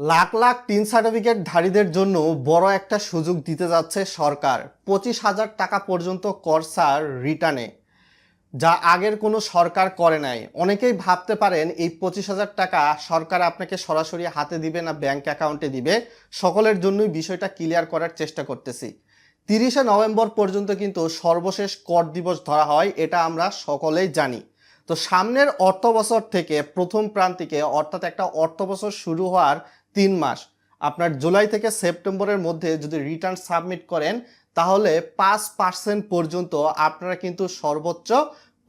Lakh lakh tin সার্টিফিকেটধারীদের জন্য বড় একটা সুযোগ দিতে যাচ্ছে সরকার। 25,000 টাকা পর্যন্ত কর ছাড় রিটার্নে, যা আগের কোনো সরকার করে নাই। অনেকেই ভাবতে পারেন এই 25,000 টাকা সরকার আপনাকে সরাসরি হাতে দিবে না ব্যাংক অ্যাকাউন্টে দিবে। সকলের জন্যই বিষয়টা ক্লিয়ার করার চেষ্টা করতেছি। 30শে নভেম্বর পর্যন্ত কিন্তু সর্বশেষ কর দিবস ধরা হয়, এটা আমরা সকলেই জানি। তো সামনের অর্থ বছর থেকে প্রথম প্রান্তিকে, অর্থাৎ একটা অর্থ বছর শুরু হওয়ার 3 মাস, আপনার জুলাই থেকে সেপ্টেম্বরের মধ্যে যদি রিটার্ন সাবমিট করেন তাহলে 5% পর্যন্ত আপনারা কিন্তু সর্বোচ্চ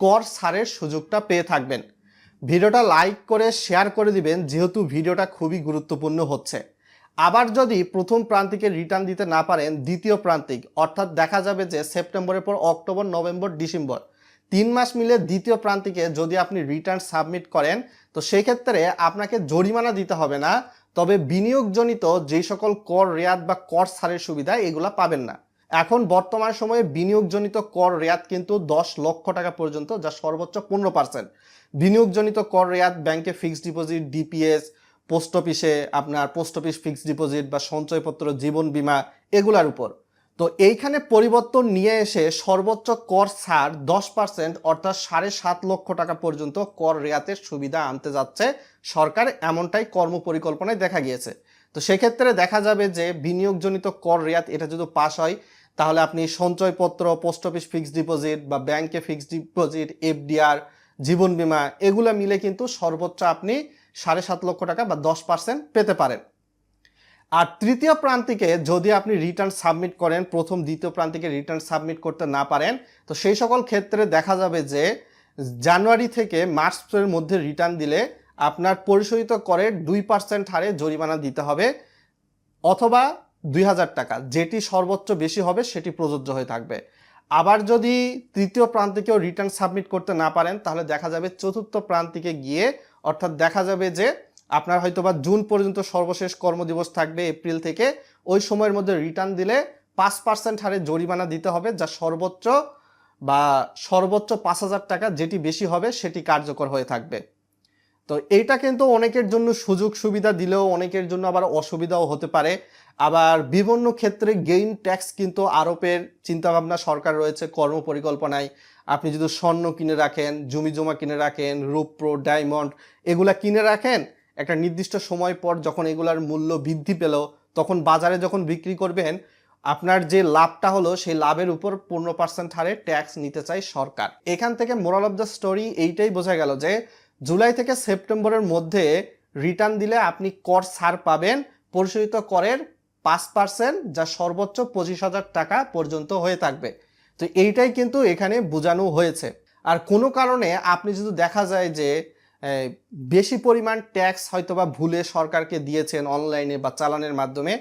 কর ছাড়ের সুযোগটা পেয়ে থাকবেন। ভিডিওটা লাইক করে শেয়ার করে দিবেন, যেহেতু ভিডিওটা খুবই গুরুত্বপূর্ণ হচ্ছে। আবার যদি প্রথম প্রান্তিকে রিটার্ন দিতে না পারেন, দ্বিতীয় প্রান্তিক অর্থাৎ দেখা যাবে যে সেপ্টেম্বরের পর অক্টোবর, নভেম্বর, ডিসেম্বর 3 মাস মিলে দ্বিতীয় প্রান্তিকে যদি আপনি রিটার্ন সাবমিট করেন, তো সেই ক্ষেত্রে আপনাকে জরিমানা দিতে হবে না, তবে বিনিয়োগজনিত যেই সকল কর রেয়াত বা কর ছাড়ের সুবিধা এগুলা পাবেন না। এখন বর্তমান সময়ে বিনিয়োগজনিত কর রেয়াত কিন্তু 10 লক্ষ টাকা পর্যন্ত, যা সর্বোচ্চ 15%। বিনিয়োগজনিত কর রেয়াত ব্যাংকে ফিক্সড ডিপোজিট, ডিপিএস, পোস্ট অফিসে আপনার পোস্ট অফিস ফিক্সড ডিপোজিট বা সঞ্চয়পত্র, জীবন বীমা এগুলার উপর। তো এইখানে পরিবর্তন নিয়ে এসে সর্বোচ্চ কর ছাড় 10% অর্থাৎ 7.5 লক্ষ টাকা পর্যন্ত কর রেয়াতের সুবিধা আনতে যাচ্ছে সরকার, এমনটাই কর্মপরিকল্পনায় দেখা গিয়েছে। তো সেক্ষেত্রে দেখা যাবে যে বিনিয়োগজনিত কর রেয়াত এটা যদি পাস হয়, তাহলে আপনি সঞ্চয়পত্র, পোস্ট অফিস ফিক্সড ডিপোজিট বা ব্যাংকে ফিক্সড ডিপোজিট, এফডিআর, জীবন বীমা এগুলো মিলে কিন্তু সর্বোচ্চ আপনি 7.5 লক্ষ টাকা বা 10% পেতে পারেন। আর তৃতীয় প্রান্তিকে যদি আপনি রিটার্ন সাবমিট করেন, প্রথম দ্বিতীয় প্রান্তিকে রিটার্ন সাবমিট করতে না পারেন, তো সেই সকল ক্ষেত্রে দেখা যাবে যে জানুয়ারি থেকে মার্চের মধ্যে রিটার্ন দিলে আপনার পরিশোধিত করের 2% হারে জরিমানা দিতে হবে, অথবা 2,000 টাকা, যেটি সর্বোচ্চ বেশি হবে সেটি প্রযোজ্য হয়ে থাকবে। আবার যদি তৃতীয় প্রান্তিকেও রিটার্ন সাবমিট করতে না পারেন, তাহলে দেখা যাবে চতুর্থ প্রান্তিকে গিয়ে, অর্থাৎ দেখা যাবে যে আপনার হয়তোবা জুন পর্যন্ত সর্বশেষ কর্মদিবস থাকবে এপ্রিল থেকে, ওই সময়ের মধ্যে রিটার্ন দিলে 5% হারে জরিমানা দিতে হবে, যা সর্বোচ্চ 5,000 টাকা, যেটি বেশি হবে সেটি কার্যকর হয়ে থাকবে। তো এইটা কিন্তু অনেকের জন্য সুযোগ সুবিধা দিলেও অনেকের জন্য আবার অসুবিধাও হতে পারে। আবার বিভিন্ন ক্ষেত্রে গেইন ট্যাক্স কিন্তু আরোপের চিন্তাভাবনা সরকার রয়েছে কর্মপরিকল্পনায়। আপনি যদি স্বর্ণ কিনে রাখেন, জমি জমা কিনে রাখেন, রৌপ্য, ডায়মন্ড এগুলা কিনে রাখেন, একটা নির্দিষ্ট সময় পর যখন এগুলার মূল্য বৃদ্ধি পেল, তখন বাজারে যখন বিক্রি করবেন, আপনার যে লাভটা হলো সেই লাভের উপর 15% হারে ট্যাক্স নিতে চায় সরকার। এখান থেকে মোরাল অফ দ্য স্টোরি এইটাই বোঝা গেল যে জুলাই থেকে সেপ্টেম্বরের মধ্যে রিটার্ন দিলে আপনি কর ছাড় পাবেন পরিশোধিত করের 5%, যা সর্বোচ্চ 25,000 টাকা পর্যন্ত হয়ে থাকবে। তো এইটাই কিন্তু এখানে বোঝানো হয়েছে। আর কোনো কারণে আপনি যদি দেখা যায় যে বেশি পরিমাণ ট্যাক্স হয়তোবা ভুলে সরকারকে দিয়েছেন অনলাইনে বা চালানের মাধ্যমে,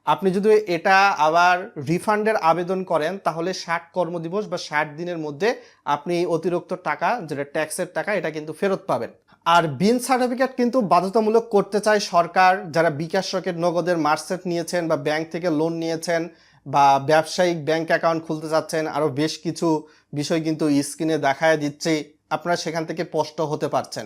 আপনি যদি এটা আবার রিফান্ডের আবেদন করেন, তাহলে 60 কর্মদিবস বা 60 দিনের মধ্যে আপনি অতিরিক্ত টাকা, যেটা ট্যাক্সের টাকা, এটা কিন্তু ফেরত পাবেন। আর বিন সার্টিফিকেট কিন্তু বাধ্যতামূলক করতে চায় সরকার। যারা বিকাশ, রকেট, নগদের মার্কশিট নিয়েছেন বা ব্যাংক থেকে লোন নিয়েছেন বা ব্যবসায়িক ব্যাংক অ্যাকাউন্ট খুলতে চাচ্ছেন, আরও বেশ কিছু বিষয় কিন্তু স্ক্রিনে দেখায় দিচ্ছে, আপনারা সেখান থেকে স্পষ্ট হতে পারছেন।